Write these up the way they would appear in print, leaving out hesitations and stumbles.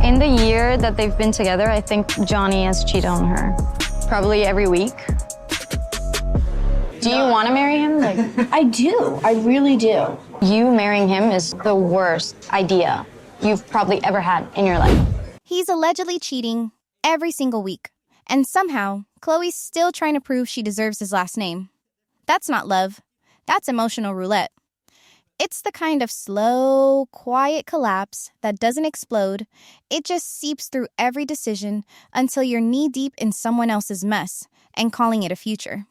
In the year that they've been together, I think Johnny has cheated on her. Probably every week. Do you want to marry him? I do. I really do. You marrying him is the worst idea you've probably ever had in your life. He's allegedly cheating every single week. And somehow, Chloe's still trying to prove she deserves his last name. That's not love. That's emotional roulette. It's the kind of slow, quiet collapse that doesn't explode. It just seeps through every decision until you're knee-deep in someone else's mess and calling it a future.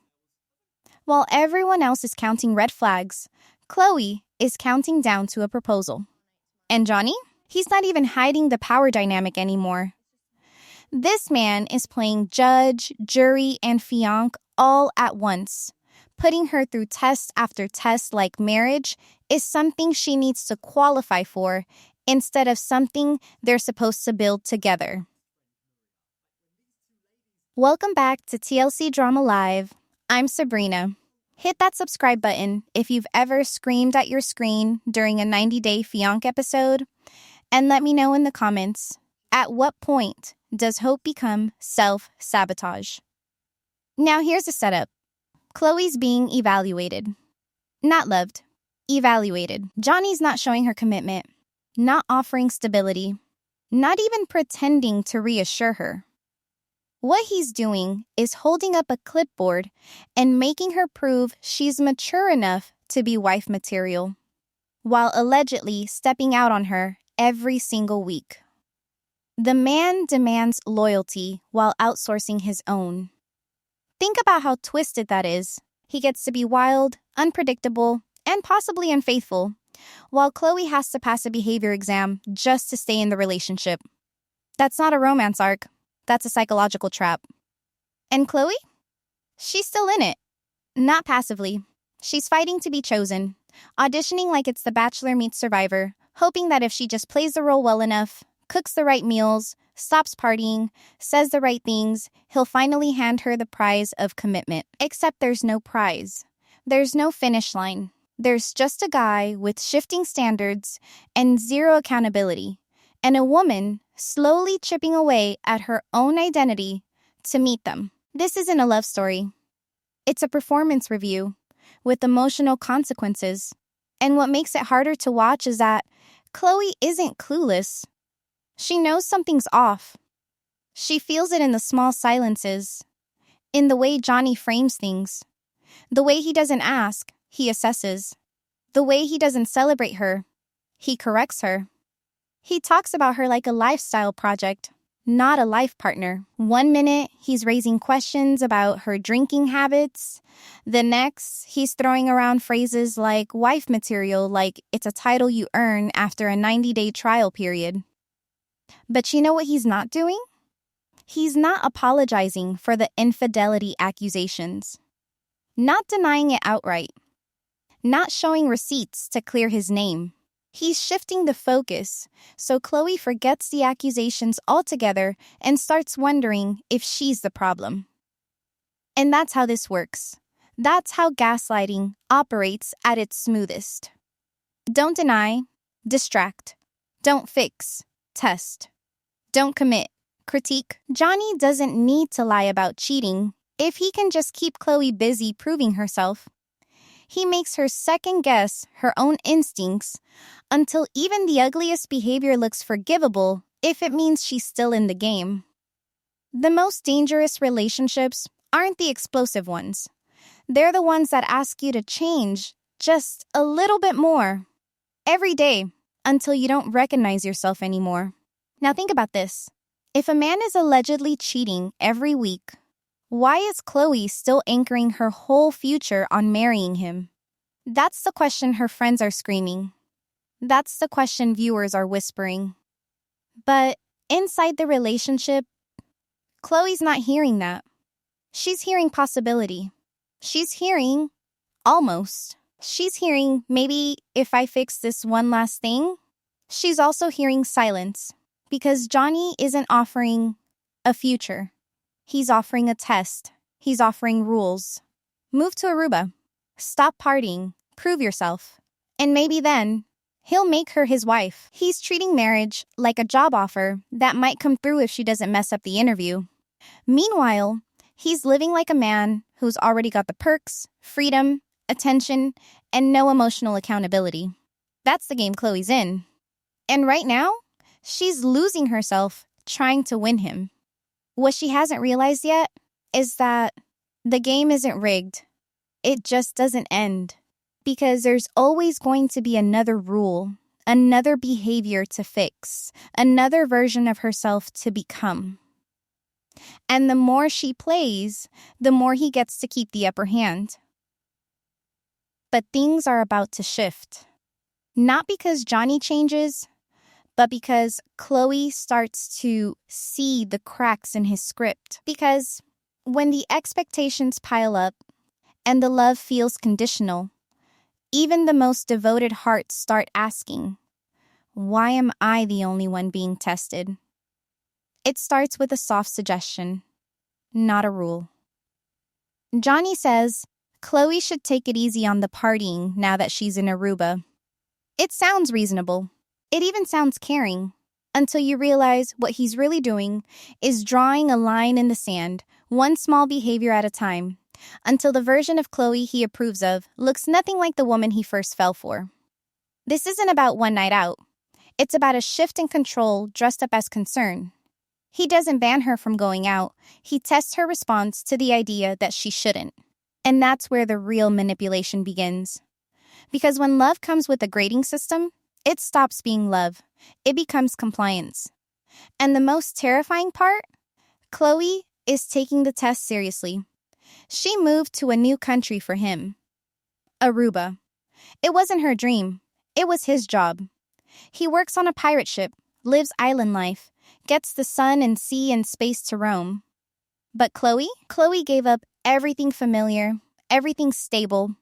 While everyone else is counting red flags, Chloe is counting down to a proposal. And Johnny? He's not even hiding the power dynamic anymore. This man is playing judge, jury, and fiance all at once. Putting her through test after test like marriage is something she needs to qualify for instead of something they're supposed to build together. Welcome back to TLC Drama Live. I'm Sabrina. Hit that subscribe button if you've ever screamed at your screen during a 90-day fiance episode. And let me know in the comments, at what point does hope become self-sabotage? Now here's the setup. Chloe's being evaluated. Not loved. Evaluated. Johnny's not showing her commitment. Not offering stability. Not even pretending to reassure her. What he's doing is holding up a clipboard and making her prove she's mature enough to be wife material, while allegedly stepping out on her every single week. The man demands loyalty while outsourcing his own. Think about how twisted that is. He gets to be wild, unpredictable, and possibly unfaithful, while Chloe has to pass a behavior exam just to stay in the relationship. That's not a romance arc. That's a psychological trap. And Chloe? She's still in it. Not passively. She's fighting to be chosen, auditioning like it's The Bachelor meets Survivor, hoping that if she just plays the role well enough, cooks the right meals, stops partying, says the right things, he'll finally hand her the prize of commitment. Except there's no prize. There's no finish line. There's just a guy with shifting standards and zero accountability, and a woman slowly chipping away at her own identity to meet them. This isn't a love story. It's a performance review with emotional consequences. And what makes it harder to watch is that Chloe isn't clueless. She knows something's off. She feels it in the small silences, in the way Johnny frames things, the way he doesn't ask, he assesses, the way he doesn't celebrate her, he corrects her. He talks about her like a lifestyle project, not a life partner. One minute, he's raising questions about her drinking habits. The next, he's throwing around phrases like wife material, like it's a title you earn after a 90-day trial period. But you know what he's not doing? He's not apologizing for the infidelity accusations. Not denying it outright. Not showing receipts to clear his name. He's shifting the focus, so Chloe forgets the accusations altogether and starts wondering if she's the problem. And that's how this works. That's how gaslighting operates at its smoothest. Don't deny, distract. Don't fix, test. Don't commit, critique. Johnny doesn't need to lie about cheating if he can just keep Chloe busy proving herself. He makes her second-guess her own instincts until even the ugliest behavior looks forgivable if it means she's still in the game. The most dangerous relationships aren't the explosive ones. They're the ones that ask you to change just a little bit more every day until you don't recognize yourself anymore. Now think about this. If a man is allegedly cheating every week, why is Chloe still anchoring her whole future on marrying him? That's the question her friends are screaming. That's the question viewers are whispering. But inside the relationship, Chloe's not hearing that. She's hearing possibility. She's hearing almost. She's hearing maybe if I fix this one last thing. She's also hearing silence because Johnny isn't offering a future. He's offering a test. He's offering rules. Move to Aruba. Stop partying. Prove yourself. And maybe then, He'll make her his wife. He's treating marriage like a job offer that might come through if she doesn't mess up the interview. Meanwhile, he's living like a man who's already got the perks, freedom, attention, and no emotional accountability. That's the game Chloe's in. And right now, she's losing herself trying to win him. What she hasn't realized yet is that the game isn't rigged. It just doesn't end. Because there's always going to be another rule, another behavior to fix, another version of herself to become. And the more she plays, the more he gets to keep the upper hand. But things are about to shift. Not because Johnny changes, but because Chloe starts to see the cracks in his script. Because when the expectations pile up and the love feels conditional, even the most devoted hearts start asking, why am I the only one being tested? It starts with a soft suggestion, not a rule. Johnny says Chloe should take it easy on the partying now that she's in Aruba. It sounds reasonable. It even sounds caring, until you realize what he's really doing is drawing a line in the sand, one small behavior at a time, until the version of Chloe he approves of looks nothing like the woman he first fell for. This isn't about one night out. It's about a shift in control dressed up as concern. He doesn't ban her from going out. He tests her response to the idea that she shouldn't. And that's where the real manipulation begins. Because when love comes with a grading system, it stops being love. It becomes compliance. And the most terrifying part? Chloe is taking the test seriously. She moved to a new country for him. Aruba. It wasn't her dream. It was his job. He works on a pirate ship, lives island life, gets the sun and sea and space to roam. But Chloe gave up everything familiar, everything stable,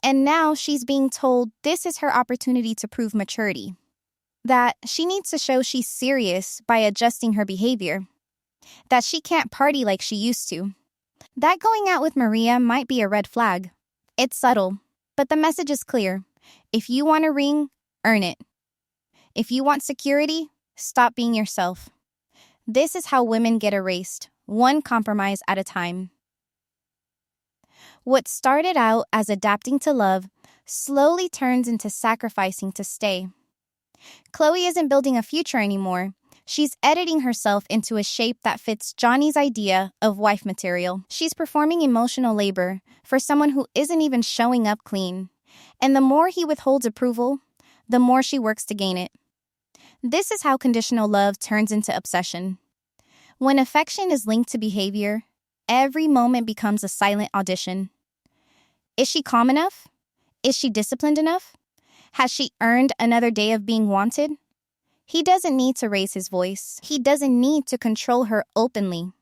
and now she's being told this is her opportunity to prove maturity. That she needs to show she's serious by adjusting her behavior. That she can't party like she used to. That going out with Maria might be a red flag. It's subtle, but the message is clear. If you want a ring, earn it. If you want security, stop being yourself. This is how women get erased, one compromise at a time. What started out as adapting to love slowly turns into sacrificing to stay. Chloe isn't building a future anymore. She's editing herself into a shape that fits Johnny's idea of wife material. She's performing emotional labor for someone who isn't even showing up clean. And the more he withholds approval, the more she works to gain it. This is how conditional love turns into obsession. When affection is linked to behavior, every moment becomes a silent audition. Is she calm enough? Is she disciplined enough? Has she earned another day of being wanted? He doesn't need to raise his voice. He doesn't need to control her openly.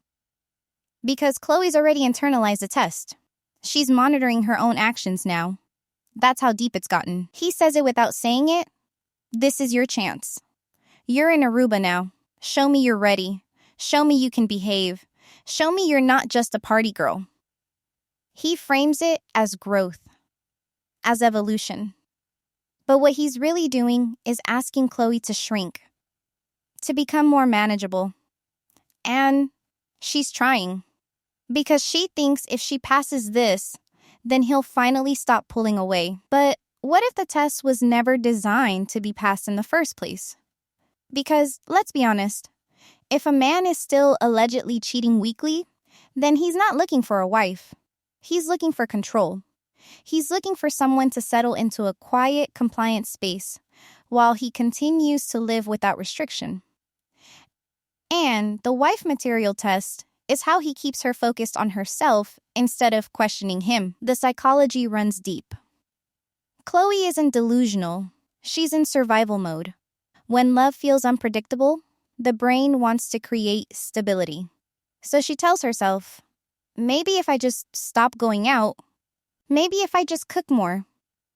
Because Chloe's already internalized the test. She's monitoring her own actions now. That's how deep it's gotten. He says it without saying it. This is your chance. You're in Aruba now. Show me you're ready. Show me you can behave. Show me you're not just a party girl. He frames it as growth, as evolution. But what he's really doing is asking Chloe to shrink, to become more manageable. And she's trying. Because she thinks if she passes this, then he'll finally stop pulling away. But what if the test was never designed to be passed in the first place? Because, let's be honest, if a man is still allegedly cheating weekly, then he's not looking for a wife. He's looking for control. He's looking for someone to settle into a quiet, compliant space while he continues to live without restriction. And the wife material test is how he keeps her focused on herself instead of questioning him. The psychology runs deep. Chloe isn't delusional. She's in survival mode. When love feels unpredictable, the brain wants to create stability. So she tells herself, maybe if I just stop going out, maybe if I just cook more,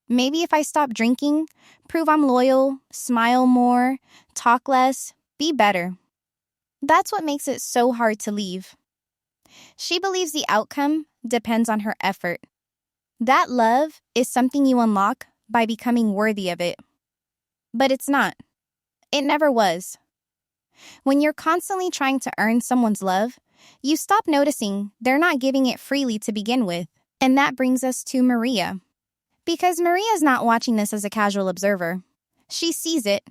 maybe if I stop drinking, prove I'm loyal, smile more, talk less, be better. That's what makes it so hard to leave. She believes the outcome depends on her effort. That love is something you unlock by becoming worthy of it. But it's not. It never was. When you're constantly trying to earn someone's love, you stop noticing they're not giving it freely to begin with. And that brings us to Maria. Because Maria's not watching this as a casual observer. She sees it.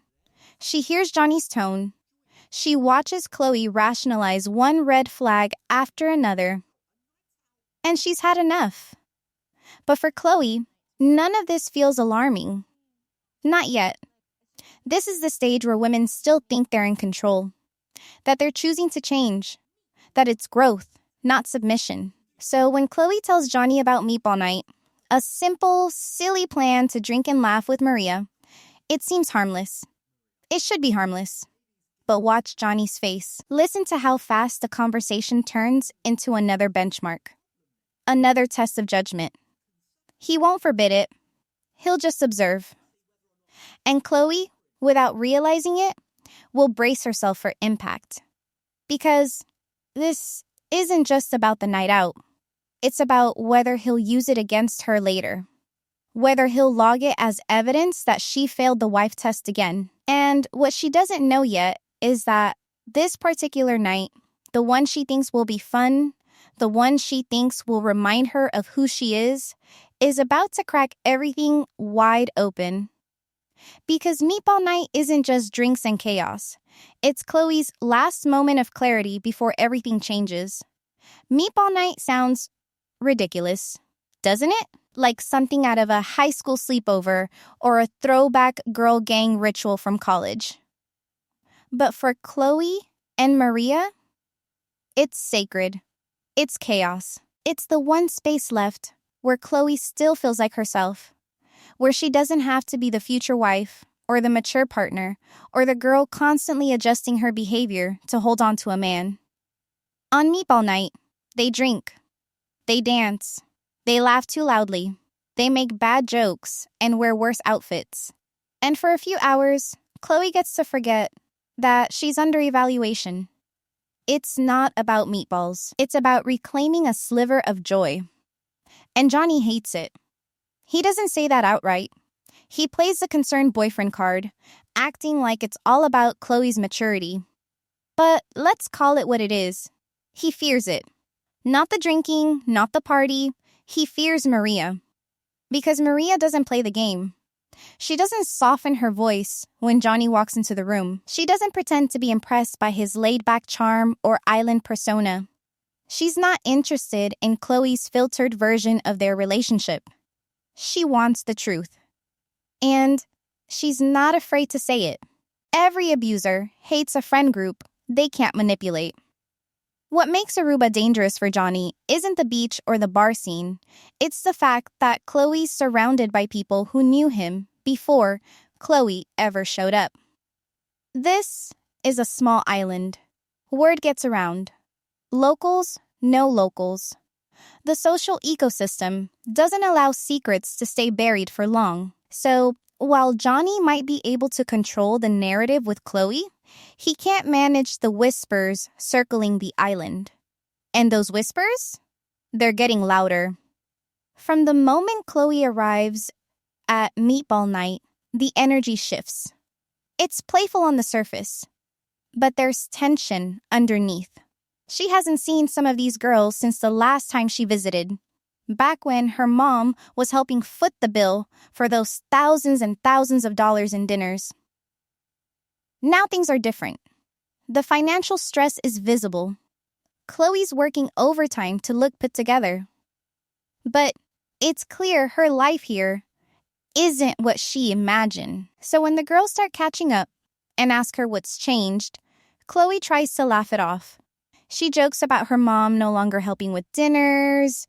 She hears Johnny's tone. She watches Chloe rationalize one red flag after another. And she's had enough. But for Chloe, none of this feels alarming. Not yet. This is the stage where women still think they're in control. That they're choosing to change. That it's growth, not submission. So when Chloe tells Johnny about Meatball Night, a simple, silly plan to drink and laugh with Maria, it seems harmless. It should be harmless. But watch Johnny's face. Listen to how fast the conversation turns into another benchmark. Another test of judgment. He won't forbid it. He'll just observe. And Chloe, without realizing it, will brace herself for impact. Because this isn't just about the night out. It's about whether he'll use it against her later. Whether he'll log it as evidence that she failed the wife test again. And what she doesn't know yet is that this particular night, the one she thinks will be fun, the one she thinks will remind her of who she is about to crack everything wide open. Because Meatball Night isn't just drinks and chaos. It's Chloe's last moment of clarity before everything changes. Meatball Night sounds ridiculous, doesn't it? Like something out of a high school sleepover or a throwback girl gang ritual from college. But for Chloe and Maria, it's sacred. It's chaos. It's the one space left where Chloe still feels like herself, where she doesn't have to be the future wife or the mature partner or the girl constantly adjusting her behavior to hold on to a man. On Meatball Night, they drink, they dance, they laugh too loudly, they make bad jokes and wear worse outfits. And for a few hours, Chloe gets to forget that she's under evaluation. It's not about meatballs. It's about reclaiming a sliver of joy. And Johnny hates it. He doesn't say that outright. He plays the concerned boyfriend card, acting like it's all about Chloe's maturity. But let's call it what it is. He fears it. Not the drinking, not the party. He fears Maria. Because Maria doesn't play the game. She doesn't soften her voice when Johnny walks into the room. She doesn't pretend to be impressed by his laid-back charm or island persona. She's not interested in Chloe's filtered version of their relationship. She wants the truth. And she's not afraid to say it. Every abuser hates a friend group they can't manipulate. What makes Aruba dangerous for Johnny isn't the beach or the bar scene. It's the fact that Chloe's surrounded by people who knew him before Chloe ever showed up. This is a small island. Word gets around. Locals know locals. The social ecosystem doesn't allow secrets to stay buried for long. So, while Johnny might be able to control the narrative with Chloe, he can't manage the whispers circling the island. And those whispers? They're getting louder. From the moment Chloe arrives at Meatball Night, the energy shifts. It's playful on the surface, but there's tension underneath. She hasn't seen some of these girls since the last time she visited, back when her mom was helping foot the bill for those thousands and thousands of dollars in dinners. Now things are different. The financial stress is visible. Chloe's working overtime to look put together. But it's clear her life here isn't what she imagined. So when the girls start catching up and ask her what's changed, Chloe tries to laugh it off. She jokes about her mom no longer helping with dinners,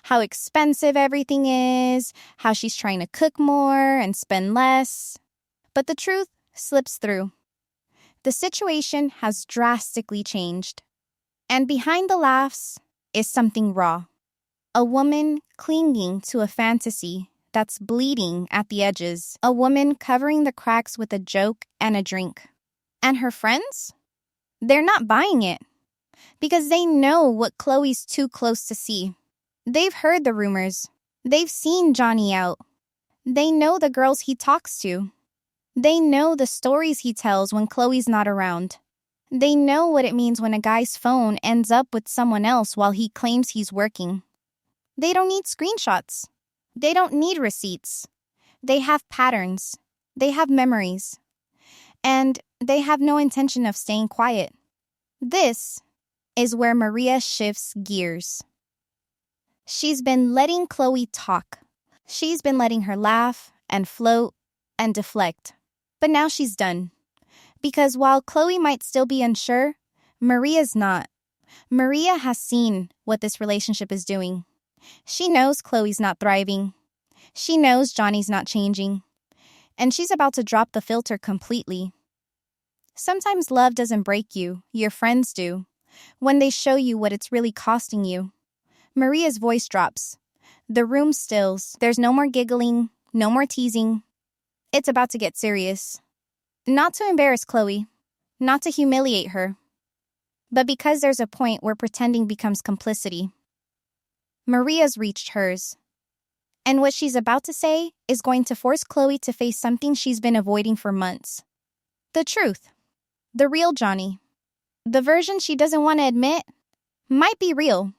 how expensive everything is, how she's trying to cook more and spend less. But the truth slips through. The situation has drastically changed. And behind the laughs is something raw. A woman clinging to a fantasy that's bleeding at the edges. A woman covering the cracks with a joke and a drink. And her friends? They're not buying it. Because they know what Chloe's too close to see. They've heard the rumors. They've seen Johnny out. They know the girls he talks to. They know the stories he tells when Chloe's not around. They know what it means when a guy's phone ends up with someone else while he claims he's working. They don't need screenshots. They don't need receipts. They have patterns. They have memories. And they have no intention of staying quiet. This is where Maria shifts gears. She's been letting Chloe talk. She's been letting her laugh and float and deflect. But now she's done. Because while Chloe might still be unsure, Maria's not. Maria has seen what this relationship is doing. She knows Chloe's not thriving. She knows Johnny's not changing. And she's about to drop the filter completely. Sometimes love doesn't break you, your friends do, when they show you what it's really costing you. Maria's voice drops. The room stills. There's no more giggling, no more teasing. It's about to get serious. Not to embarrass Chloe, not to humiliate her, but because there's a point where pretending becomes complicity. Maria's reached hers. And what she's about to say is going to force Chloe to face something she's been avoiding for months. The truth. The real Johnny. The version she doesn't want to admit might be real.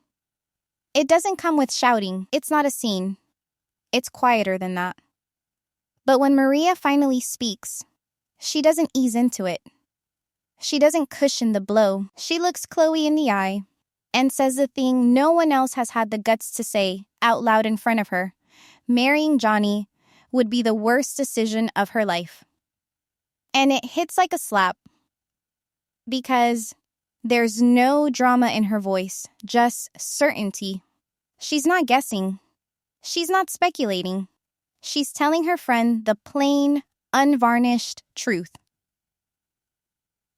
It doesn't come with shouting. It's not a scene. It's quieter than that. But when Maria finally speaks, she doesn't ease into it. She doesn't cushion the blow. She looks Chloe in the eye and says the thing no one else has had the guts to say out loud in front of her. Marrying Johnny would be the worst decision of her life. And it hits like a slap. Because there's no drama in her voice, just certainty. She's not guessing. She's not speculating. She's telling her friend the plain, unvarnished truth.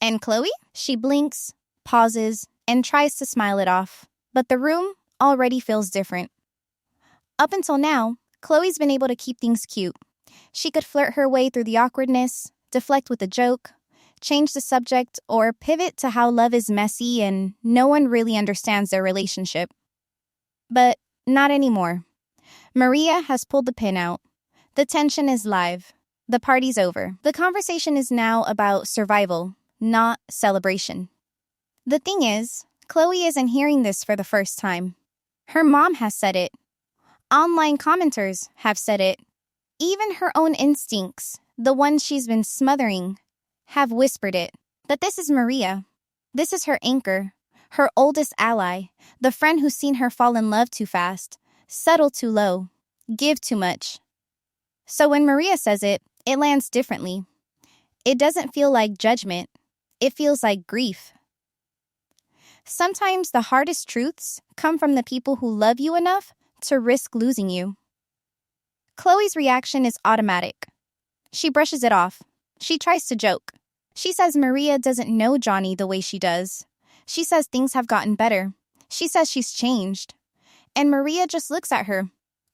And Chloe? She blinks, pauses, and tries to smile it off. But the room already feels different. Up until now, Chloe's been able to keep things cute. She could flirt her way through the awkwardness, deflect with a joke, change the subject, or pivot to how love is messy and no one really understands their relationship. But not anymore. Maria has pulled the pin out. The tension is live. The party's over. The conversation is now about survival, not celebration. The thing is, Chloe isn't hearing this for the first time. Her mom has said it. Online commenters have said it. Even her own instincts, the ones she's been smothering, have whispered it. But this is Maria. This is her anchor, her oldest ally, the friend who's seen her fall in love too fast, settle too low, give too much. So when Maria says it, it lands differently. It doesn't feel like judgment. It feels like grief. Sometimes the hardest truths come from the people who love you enough to risk losing you. Chloe's reaction is automatic. She brushes it off. She tries to joke. She says Maria doesn't know Johnny the way she does. She says things have gotten better. She says she's changed. And Maria just looks at her,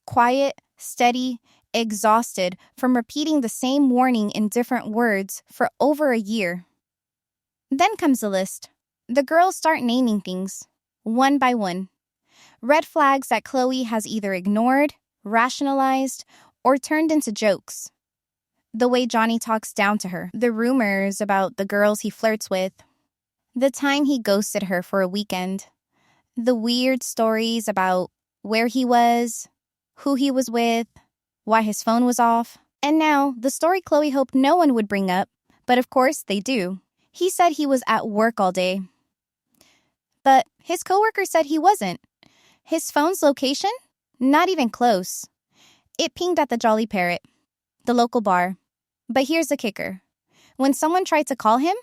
quiet, steady, exhausted from repeating the same warning in different words for over a year. Then comes the list. The girls start naming things, one by one. Red flags that Chloe has either ignored, rationalized, or turned into jokes. The way Johnny talks down to her, the rumors about the girls he flirts with, the time he ghosted her for a weekend, the weird stories about where he was, who he was with, why his phone was off. And now, the story Chloe hoped no one would bring up, but of course they do. He said he was at work all day. But his coworker said he wasn't. His phone's location? Not even close. It pinged at the Jolly Parrot, the local bar. But here's the kicker. When someone tried to call him,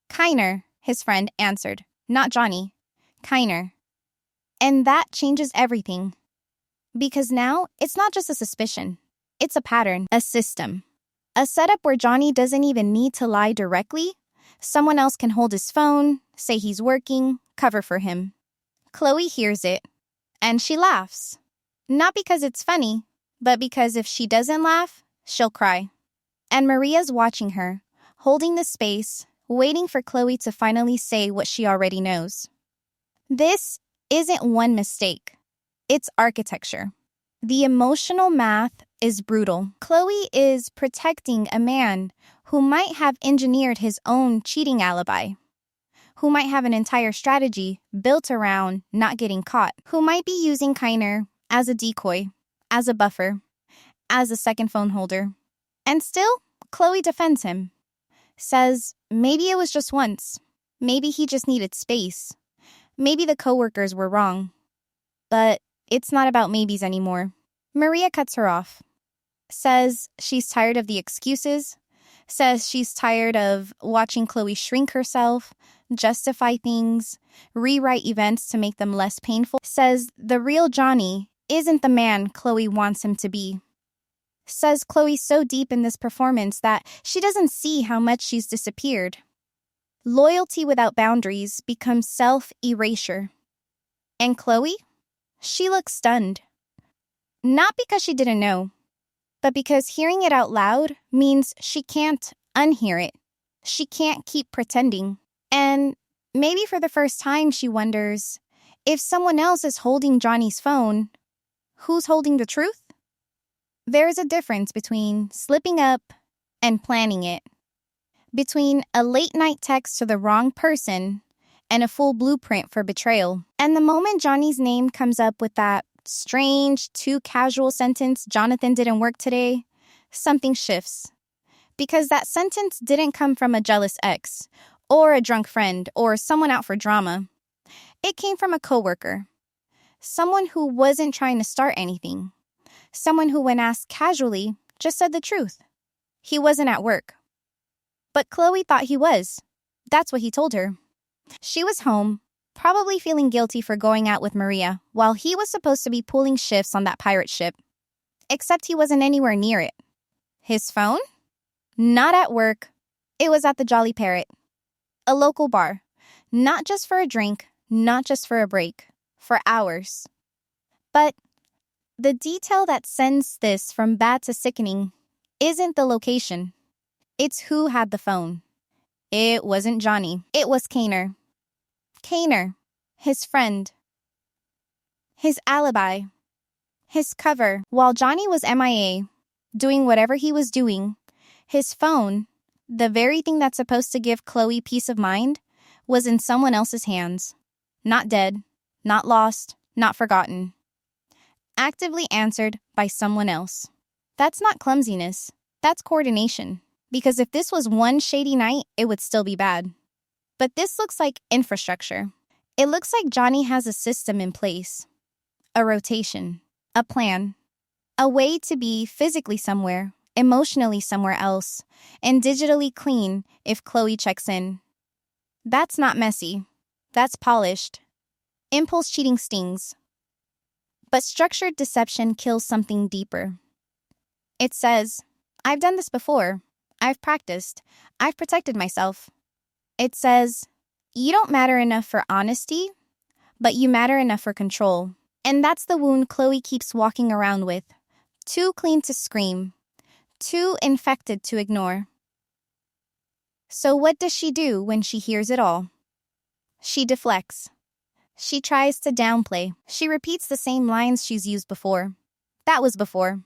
Kiner, his friend, answered. Not Johnny. Kiner. And that changes everything. Because now, it's not just a suspicion. It's a pattern, a system. A setup where Johnny doesn't even need to lie directly. Someone else can hold his phone, say he's working, cover for him. Chloe hears it, and she laughs. Not because it's funny, but because if she doesn't laugh, she'll cry. And Maria's watching her, holding the space, waiting for Chloe to finally say what she already knows. This isn't one mistake. It's architecture. The emotional math is brutal. Chloe is protecting a man who might have engineered his own cheating alibi, who might have an entire strategy built around not getting caught, who might be using Kiner as a decoy, as a buffer, as a second phone holder. And still, Chloe defends him, says maybe it was just once, maybe he just needed space, maybe the coworkers were wrong. But it's not about maybes anymore. Maria cuts her off, says she's tired of the excuses, says she's tired of watching Chloe shrink herself, justify things, rewrite events to make them less painful, says the real Johnny isn't the man Chloe wants him to be. Says Chloe's so deep in this performance that she doesn't see how much she's disappeared. Loyalty without boundaries becomes self-erasure. And Chloe? She looks stunned. Not because she didn't know, but because hearing it out loud means she can't unhear it. She can't keep pretending. And maybe for the first time she wonders, if someone else is holding Johnny's phone, who's holding the truth? There is a difference between slipping up and planning it, between a late-night text to the wrong person and a full blueprint for betrayal. And the moment Johnny's name comes up with that strange, too casual sentence, "Jonathan didn't work today," something shifts. Because that sentence didn't come from a jealous ex, or a drunk friend, or someone out for drama. It came from a coworker. Someone who wasn't trying to start anything. Someone who, when asked casually, just said the truth. He wasn't at work. But Chloe thought he was. That's what he told her. She was home, probably feeling guilty for going out with Maria, while he was supposed to be pulling shifts on that pirate ship. Except he wasn't anywhere near it. His phone? Not at work. It was at the Jolly Parrot. A local bar. Not just for a drink, not just for a break. For hours. But the detail that sends this from bad to sickening isn't the location. It's who had the phone. It wasn't Johnny. It was Kiner. Kiner, his friend. His alibi. His cover. While Johnny was MIA, doing whatever he was doing, his phone, the very thing that's supposed to give Chloe peace of mind, was in someone else's hands. Not dead, not lost, not forgotten. Actively answered by someone else. That's not clumsiness. That's coordination. Because if this was one shady night, it would still be bad. But this looks like infrastructure. It looks like Johnny has a system in place. A rotation. A plan. A way to be physically somewhere, emotionally somewhere else, and digitally clean if Chloe checks in. That's not messy. That's polished. Impulse cheating stings. But structured deception kills something deeper. It says, I've done this before. I've practiced. I've protected myself. It says, you don't matter enough for honesty, but you matter enough for control. And that's the wound Chloe keeps walking around with. Too clean to scream. Too infected to ignore. So what does she do when she hears it all? She deflects. She tries to downplay. She repeats the same lines she's used before. That was before.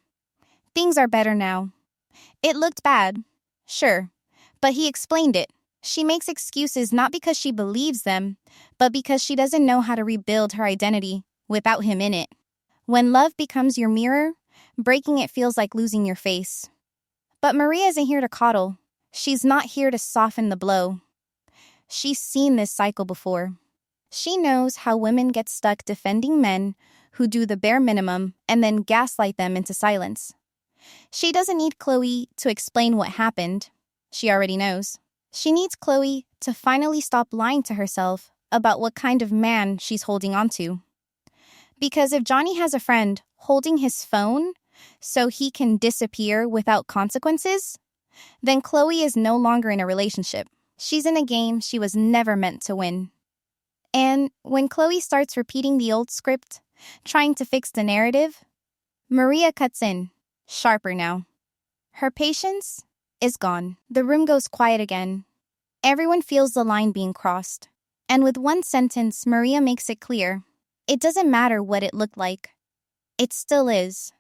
Things are better now. It looked bad. Sure. But he explained it. She makes excuses not because she believes them, but because she doesn't know how to rebuild her identity without him in it. When love becomes your mirror, breaking it feels like losing your face. But Maria isn't here to coddle. She's not here to soften the blow. She's seen this cycle before. She knows how women get stuck defending men who do the bare minimum and then gaslight them into silence. She doesn't need Chloe to explain what happened. She already knows. She needs Chloe to finally stop lying to herself about what kind of man she's holding on to. Because if Johnny has a friend holding his phone so he can disappear without consequences, then Chloe is no longer in a relationship. She's in a game she was never meant to win. And when Chloe starts repeating the old script, trying to fix the narrative, Maria cuts in, sharper now. Her patience is gone. The room goes quiet again. Everyone feels the line being crossed. And with one sentence, Maria makes it clear. It doesn't matter what it looked like. It still is.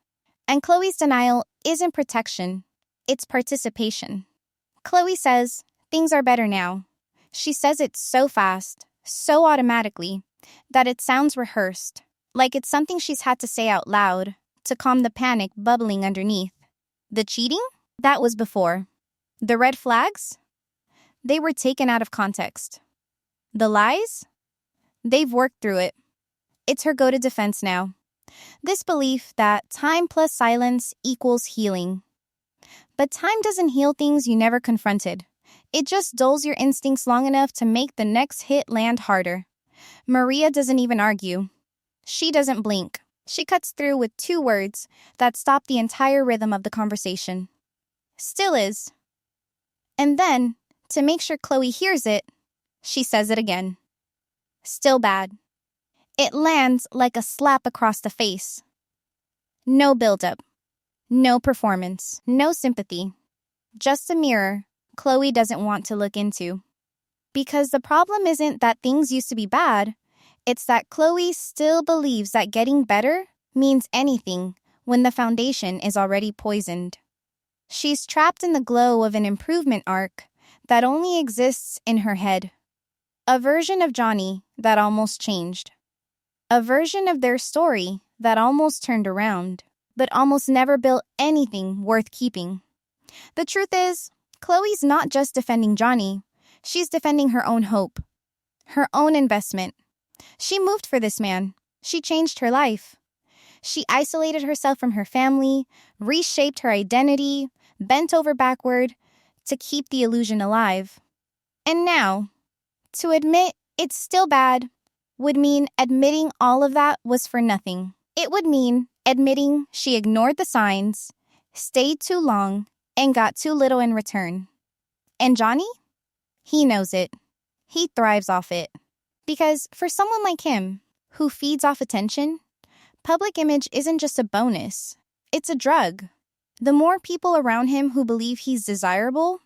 And Chloe's denial isn't protection. It's participation. Chloe says things are better now. She says it so fast, so automatically, that it sounds rehearsed, like it's something she's had to say out loud to calm the panic bubbling underneath. The cheating? That was before. The red flags? They were taken out of context. The lies? They've worked through it. It's her go-to defense now. This belief that time plus silence equals healing. But time doesn't heal things you never confronted. It just dulls your instincts long enough to make the next hit land harder. Maria doesn't even argue. She doesn't blink. She cuts through with 2 words that stop the entire rhythm of the conversation. Still is. And then, to make sure Chloe hears it, she says it again. Still bad. It lands like a slap across the face. No build-up. No performance. No sympathy. Just a mirror Chloe doesn't want to look into. Because the problem isn't that things used to be bad, it's that Chloe still believes that getting better means anything when the foundation is already poisoned. She's trapped in the glow of an improvement arc that only exists in her head. A version of Johnny that almost changed. A version of their story that almost turned around, but almost never built anything worth keeping. The truth is, Chloe's not just defending Johnny, she's defending her own hope, her own investment. She moved for this man. She changed her life. She isolated herself from her family, reshaped her identity, bent over backward to keep the illusion alive. And now, to admit it's still bad would mean admitting all of that was for nothing. It would mean admitting she ignored the signs, stayed too long, and got too little in return. And Johnny? He knows it. He thrives off it. Because for someone like him, who feeds off attention, public image isn't just a bonus. It's a drug. The more people around him who believe he's desirable,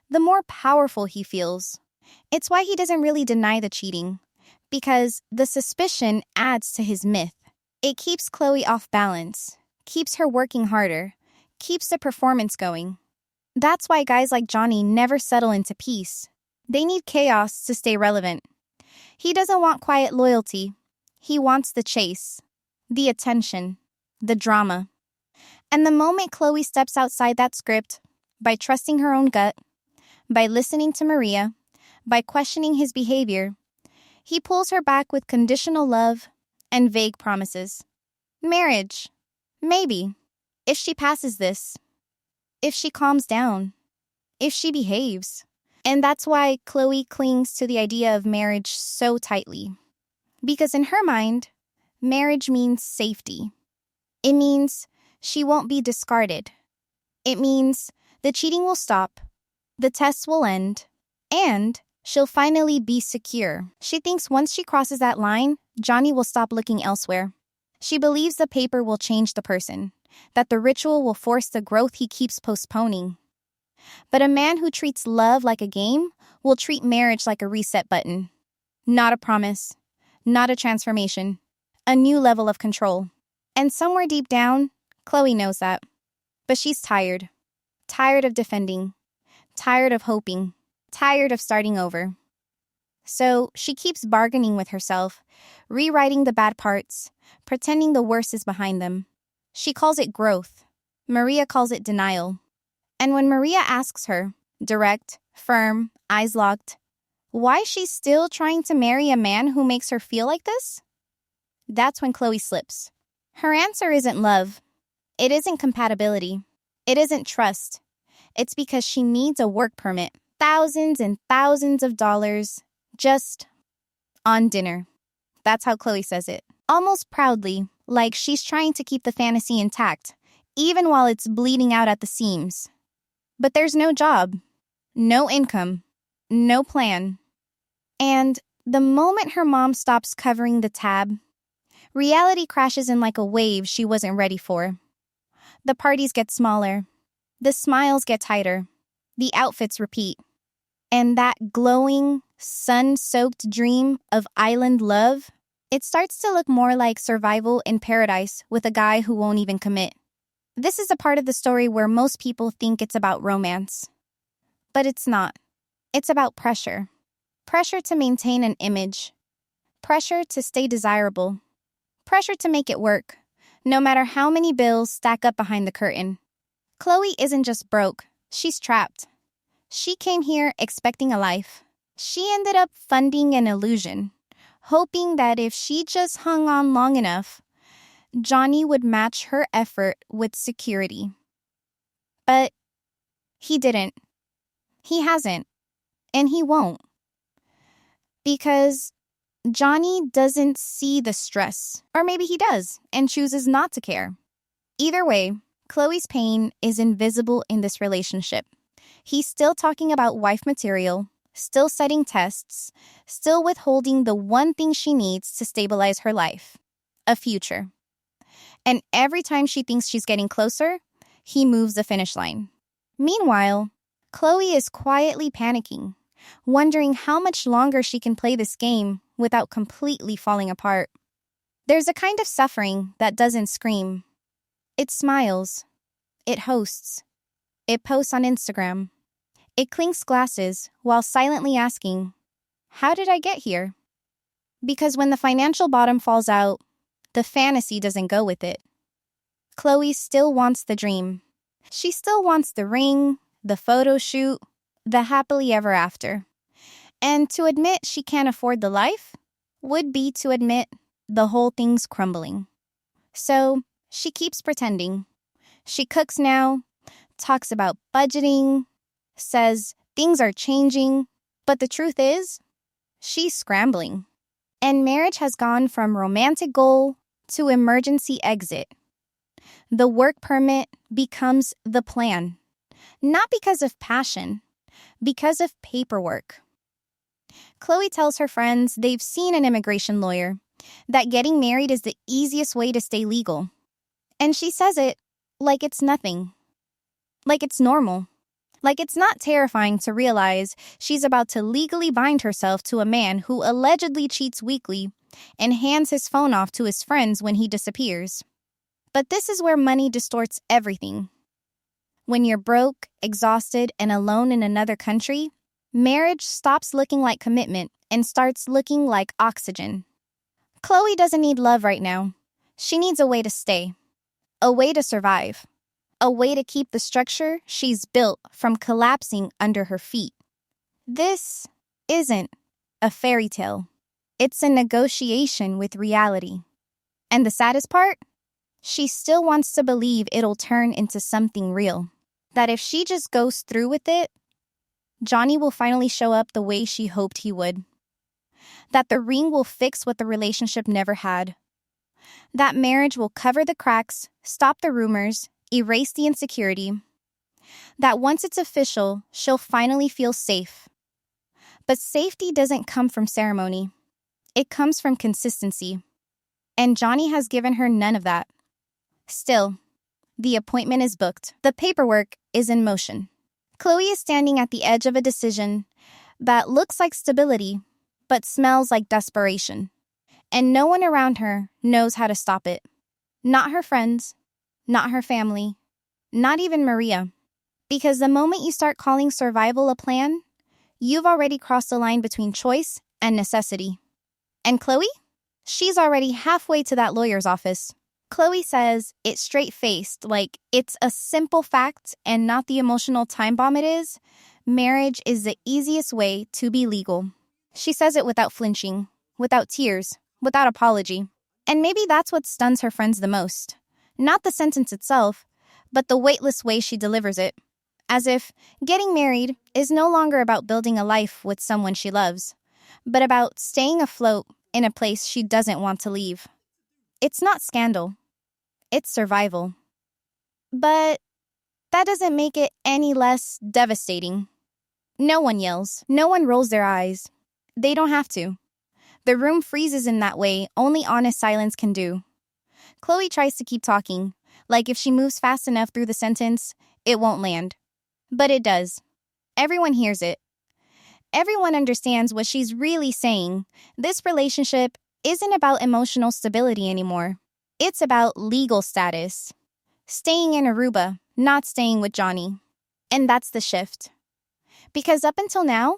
the more powerful he feels. It's why he doesn't really deny the cheating. Because the suspicion adds to his myth. It keeps Chloe off balance, keeps her working harder, keeps the performance going. That's why guys like Johnny never settle into peace. They need chaos to stay relevant. He doesn't want quiet loyalty. He wants the chase, the attention, the drama. And the moment Chloe steps outside that script, by trusting her own gut, by listening to Maria, by questioning his behavior, he pulls her back with conditional love and vague promises. Marriage. Maybe. If she passes this. If she calms down. If she behaves. And that's why Chloe clings to the idea of marriage so tightly. Because in her mind, marriage means safety. It means she won't be discarded. It means the cheating will stop, the tests will end, and she'll finally be secure. She thinks once she crosses that line, Johnny will stop looking elsewhere. She believes the paper will change the person, that the ritual will force the growth he keeps postponing. But a man who treats love like a game will treat marriage like a reset button. Not a promise, not a transformation, a new level of control. And somewhere deep down, Chloe knows that. But she's tired. Tired of defending. Tired of hoping. Tired of starting over. So she keeps bargaining with herself, rewriting the bad parts, pretending the worst is behind them. She calls it growth. Maria calls it denial. And when Maria asks her, direct, firm, eyes locked, why she's still trying to marry a man who makes her feel like this? That's when Chloe slips. Her answer isn't love. It isn't compatibility. It isn't trust. It's because she needs a work permit. Thousands and thousands of dollars just on dinner. That's how Chloe says it. Almost proudly, like she's trying to keep the fantasy intact, even while it's bleeding out at the seams. But there's no job, no income, no plan. And the moment her mom stops covering the tab, reality crashes in like a wave she wasn't ready for. The parties get smaller. The smiles get tighter. The outfits repeat. And that glowing, sun-soaked dream of island love, it starts to look more like survival in paradise with a guy who won't even commit. This is a part of the story where most people think it's about romance. But it's not. It's about pressure. Pressure to maintain an image. Pressure to stay desirable. Pressure to make it work, no matter how many bills stack up behind the curtain. Chloe isn't just broke, she's trapped. She came here expecting a life. She ended up funding an illusion, hoping that if she just hung on long enough, Johnny would match her effort with security. But he didn't. He hasn't. And he won't. Because Johnny doesn't see the stress. Or maybe he does and chooses not to care. Either way, Chloe's pain is invisible in this relationship. He's still talking about wife material, still setting tests, still withholding the one thing she needs to stabilize her life, a future. And every time she thinks she's getting closer, he moves the finish line. Meanwhile, Chloe is quietly panicking, wondering how much longer she can play this game without completely falling apart. There's a kind of suffering that doesn't scream. It smiles. It hosts. It posts on Instagram. It clinks glasses while silently asking, "How did I get here?" Because when the financial bottom falls out, the fantasy doesn't go with it. Chloe still wants the dream. She still wants the ring, the photo shoot, the happily ever after. And to admit she can't afford the life would be to admit the whole thing's crumbling. So she keeps pretending. She cooks now, talks about budgeting, says things are changing, but the truth is, she's scrambling. And marriage has gone from romantic goal to emergency exit. The work permit becomes the plan, not because of passion, because of paperwork. Chloe tells her friends they've seen an immigration lawyer, that getting married is the easiest way to stay legal. And she says it like it's nothing, like it's normal, like it's not terrifying to realize she's about to legally bind herself to a man who allegedly cheats weekly and hands his phone off to his friends when he disappears. But this is where money distorts everything. When you're broke, exhausted, and alone in another country, marriage stops looking like commitment and starts looking like oxygen. Chloe doesn't need love right now. She needs a way to stay, a way to survive, a way to keep the structure she's built from collapsing under her feet. This isn't a fairy tale. It's a negotiation with reality. And the saddest part? She still wants to believe it'll turn into something real. That if she just goes through with it, Johnny will finally show up the way she hoped he would. That the ring will fix what the relationship never had. That marriage will cover the cracks, stop the rumors, erase the insecurity. That once it's official, she'll finally feel safe. But safety doesn't come from ceremony. It comes from consistency. And Johnny has given her none of that. Still, the appointment is booked. The paperwork is in motion. Chloe is standing at the edge of a decision that looks like stability, but smells like desperation. And no one around her knows how to stop it. Not her friends, not her family, not even Maria. Because the moment you start calling survival a plan, you've already crossed the line between choice and necessity. And Chloe? She's already halfway to that lawyer's office. Chloe says it straight-faced, like it's a simple fact and not the emotional time bomb it is. Marriage is the easiest way to be legal. She says it without flinching, without tears, without apology. And maybe that's what stuns her friends the most. Not the sentence itself, but the weightless way she delivers it. As if getting married is no longer about building a life with someone she loves, but about staying afloat in a place she doesn't want to leave. It's not scandal. It's survival. But that doesn't make it any less devastating. No one yells. No one rolls their eyes. They don't have to. The room freezes in that way only honest silence can do. Chloe tries to keep talking, like if she moves fast enough through the sentence, it won't land. But it does. Everyone hears it. Everyone understands what she's really saying. This relationship isn't about emotional stability anymore. It's about legal status. Staying in Aruba, not staying with Johnny. And that's the shift. Because up until now,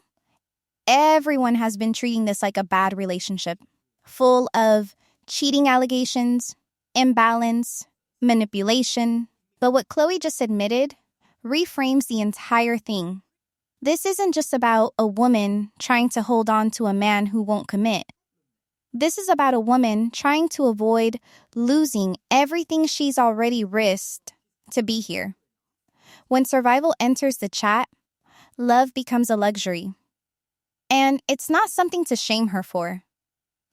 everyone has been treating this like a bad relationship, full of cheating allegations, imbalance, manipulation. But what Chloe just admitted reframes the entire thing. This isn't just about a woman trying to hold on to a man who won't commit. This is about a woman trying to avoid losing everything she's already risked to be here. When survival enters the chat, love becomes a luxury. And it's not something to shame her for.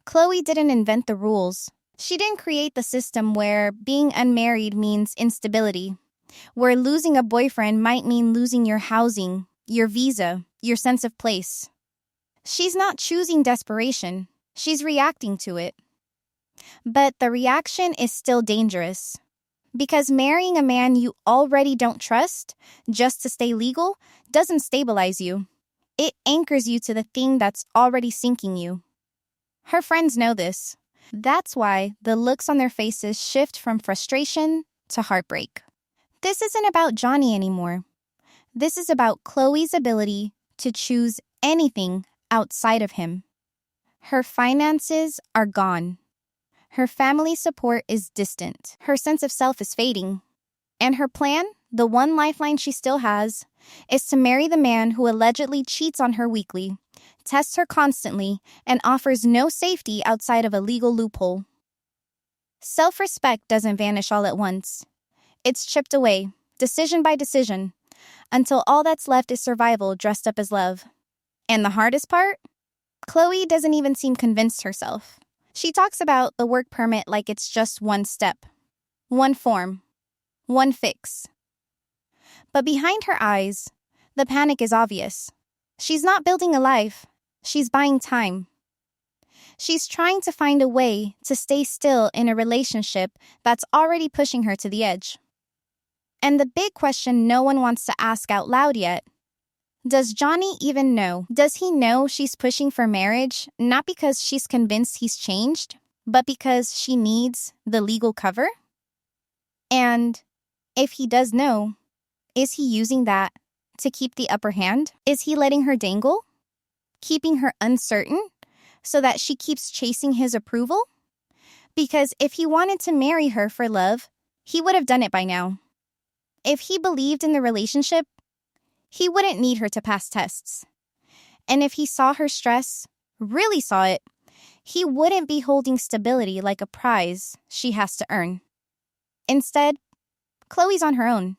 Chloe didn't invent the rules. She didn't create the system where being unmarried means instability, where losing a boyfriend might mean losing your housing, your visa, your sense of place. She's not choosing desperation. She's reacting to it. But the reaction is still dangerous. Because marrying a man you already don't trust, just to stay legal, doesn't stabilize you. It anchors you to the thing that's already sinking you. Her friends know this. That's why the looks on their faces shift from frustration to heartbreak. This isn't about Johnny anymore. This is about Chloe's ability to choose anything outside of him. Her finances are gone. Her family support is distant. Her sense of self is fading. And her plan, the one lifeline she still has, is to marry the man who allegedly cheats on her weekly, tests her constantly, and offers no safety outside of a legal loophole. Self-respect doesn't vanish all at once. It's chipped away, decision by decision, until all that's left is survival dressed up as love. And the hardest part? Chloe doesn't even seem convinced herself. She talks about the work permit like it's just one step, one form, one fix. But behind her eyes, the panic is obvious. She's not building a life. She's buying time. She's trying to find a way to stay still in a relationship that's already pushing her to the edge. And the big question no one wants to ask out loud yet: does Johnny even know? Does he know she's pushing for marriage, not because she's convinced he's changed, but because she needs the legal cover? And if he does know, is he using that to keep the upper hand? Is he letting her dangle? Keeping her uncertain so that she keeps chasing his approval? Because if he wanted to marry her for love, he would have done it by now. If he believed in the relationship, he wouldn't need her to pass tests. And if he saw her stress, really saw it, he wouldn't be holding stability like a prize she has to earn. Instead, Chloe's on her own,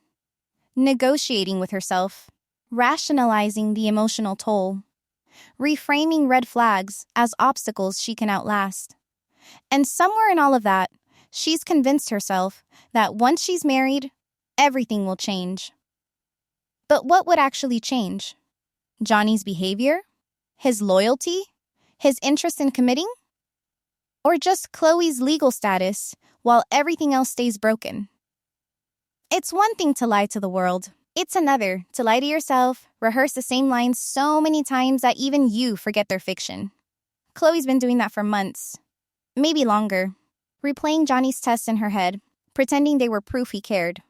negotiating with herself, rationalizing the emotional toll, reframing red flags as obstacles she can outlast. And somewhere in all of that, she's convinced herself that once she's married, everything will change. But what would actually change? Johnny's behavior? His loyalty? His interest in committing? Or just Chloe's legal status while everything else stays broken? It's one thing to lie to the world. It's another to lie to yourself, rehearse the same lines so many times that even you forget they're fiction. Chloe's been doing that for months, maybe longer, replaying Johnny's tests in her head, pretending they were proof he cared.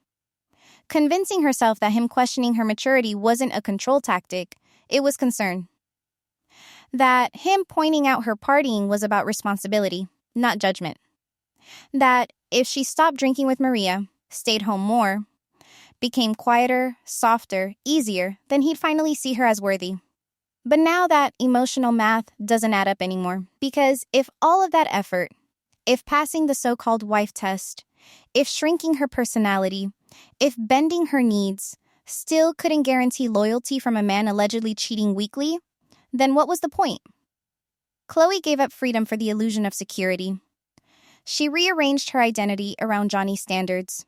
Convincing herself that him questioning her maturity wasn't a control tactic, it was concern. That him pointing out her partying was about responsibility, not judgment. That if she stopped drinking with Maria, stayed home more, became quieter, softer, easier, then he'd finally see her as worthy. But now that emotional math doesn't add up anymore, because if all of that effort, if passing the so-called wife test, if shrinking her personality, if bending her needs still couldn't guarantee loyalty from a man allegedly cheating weekly, then what was the point? Chloe gave up freedom for the illusion of security. She rearranged her identity around Johnny's standards,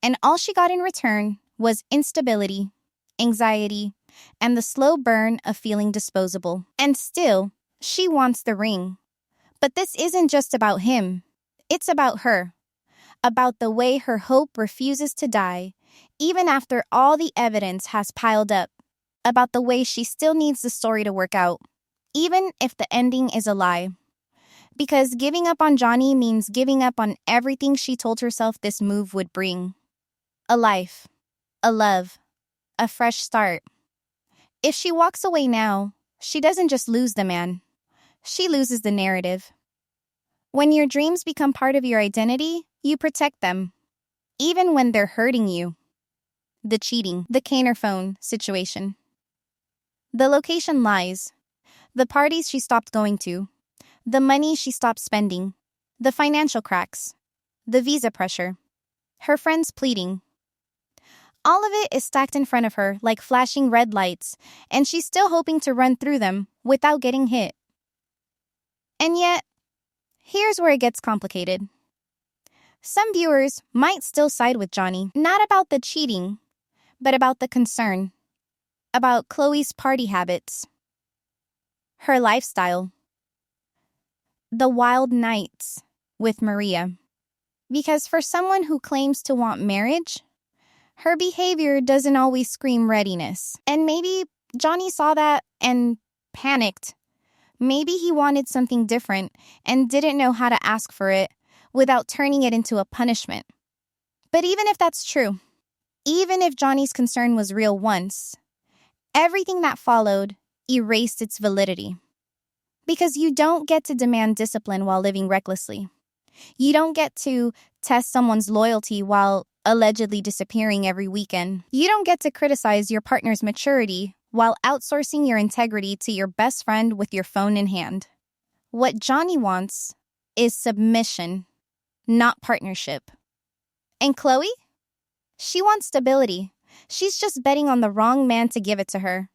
and all she got in return was instability, anxiety, and the slow burn of feeling disposable. And still, she wants the ring. But this isn't just about him. It's about her. About the way her hope refuses to die, even after all the evidence has piled up. About the way she still needs the story to work out, even if the ending is a lie. Because giving up on Johnny means giving up on everything she told herself this move would bring. A life, a love, a fresh start. If she walks away now, she doesn't just lose the man. She loses the narrative. When your dreams become part of your identity, you protect them, even when they're hurting you. The cheating, the Kaner phone situation. The location lies. The parties she stopped going to. The money she stopped spending. The financial cracks. The visa pressure. Her friends pleading. All of it is stacked in front of her like flashing red lights, and she's still hoping to run through them without getting hit. And yet, here's where it gets complicated. Some viewers might still side with Johnny, not about the cheating, but about the concern. About Chloe's party habits. Her lifestyle. The wild nights with Maria. Because for someone who claims to want marriage, her behavior doesn't always scream readiness. And maybe Johnny saw that and panicked. Maybe he wanted something different and didn't know how to ask for it without turning it into a punishment. But even if that's true, even if Johnny's concern was real once, everything that followed erased its validity. Because you don't get to demand discipline while living recklessly. You don't get to test someone's loyalty while allegedly disappearing every weekend. You don't get to criticize your partner's maturity while outsourcing your integrity to your best friend with your phone in hand. What Johnny wants is submission, not partnership. And Chloe? She wants stability. She's just betting on the wrong man to give it to her.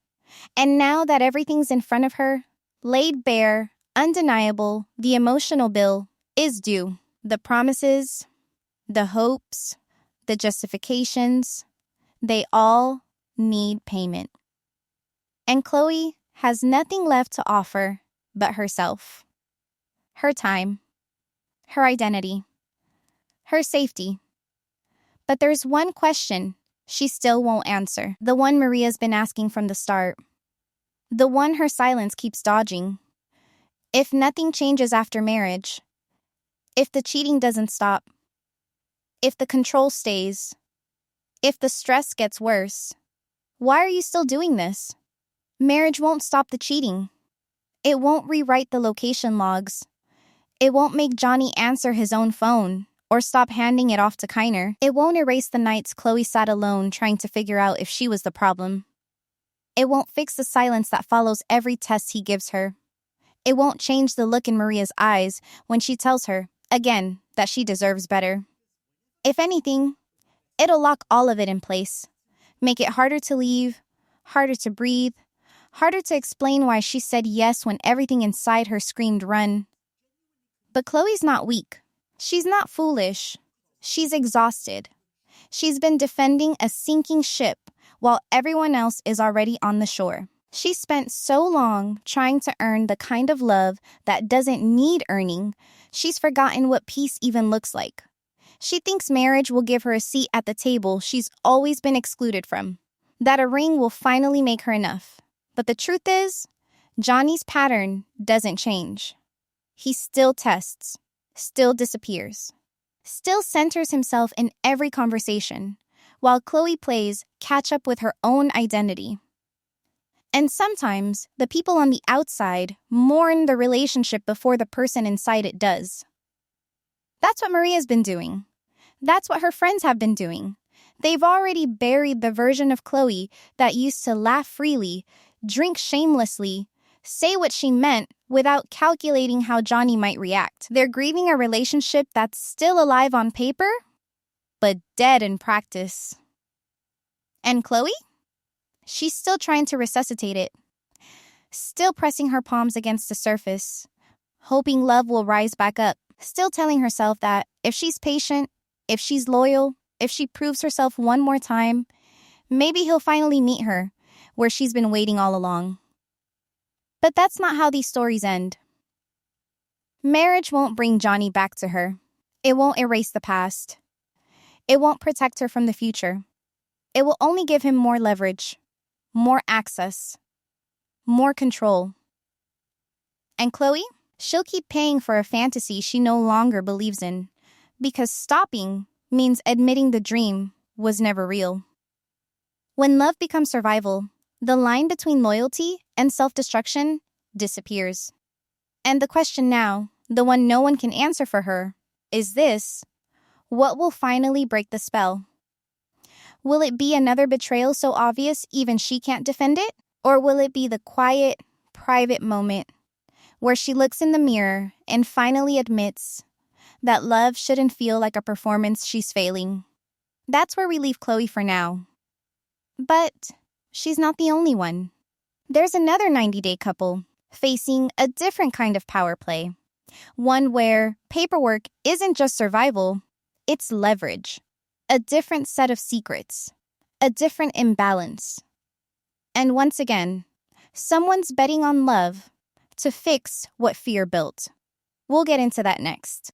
And now that everything's in front of her, laid bare, undeniable, the emotional bill is due. The promises, the hopes, the justifications, they all need payment. And Chloe has nothing left to offer but herself. Her time, her identity, her safety. But there's one question she still won't answer. The one Maria's been asking from the start. The one her silence keeps dodging. If nothing changes after marriage, if the cheating doesn't stop, if the control stays, if the stress gets worse, why are you still doing this? Marriage won't stop the cheating. It won't rewrite the location logs. It won't make Johnny answer his own phone or stop handing it off to Kaner. It won't erase the nights Chloe sat alone trying to figure out if she was the problem. It won't fix the silence that follows every test he gives her. It won't change the look in Maria's eyes when she tells her, again, that she deserves better. If anything, it'll lock all of it in place. Make it harder to leave, harder to breathe, harder to explain why she said yes when everything inside her screamed run. But Chloe's not weak. She's not foolish. She's exhausted. She's been defending a sinking ship while everyone else is already on the shore. She spent so long trying to earn the kind of love that doesn't need earning, she's forgotten what peace even looks like. She thinks marriage will give her a seat at the table she's always been excluded from, that a ring will finally make her enough. But the truth is, Johnny's pattern doesn't change. He still tests, still disappears, still centers himself in every conversation, while Chloe plays catch up with her own identity. And sometimes, the people on the outside mourn the relationship before the person inside it does. That's what Maria's been doing. That's what her friends have been doing. They've already buried the version of Chloe that used to laugh freely, drink shamelessly, say what she meant without calculating how Johnny might react. They're grieving a relationship that's still alive on paper, but dead in practice. And Chloe? She's still trying to resuscitate it, still pressing her palms against the surface, hoping love will rise back up, still telling herself that if she's patient, if she's loyal, if she proves herself one more time, maybe he'll finally meet her where she's been waiting all along. But that's not how these stories end. Marriage won't bring Johnny back to her. It won't erase the past. It won't protect her from the future. It will only give him more leverage, more access, more control. And Chloe? She'll keep paying for a fantasy she no longer believes in, because stopping means admitting the dream was never real. When love becomes survival, The line between loyalty and self-destruction disappears. And the question now, the one no one can answer for her, is this: what will finally break the spell? Will it be another betrayal so obvious even she can't defend it? Or will it be the quiet, private moment where she looks in the mirror and finally admits that love shouldn't feel like a performance she's failing? That's where we leave Chloe for now. But she's not the only one. There's another 90-day couple facing a different kind of power play. One where paperwork isn't just survival, it's leverage. A different set of secrets. A different imbalance. And once again, someone's betting on love to fix what fear built. We'll get into that next.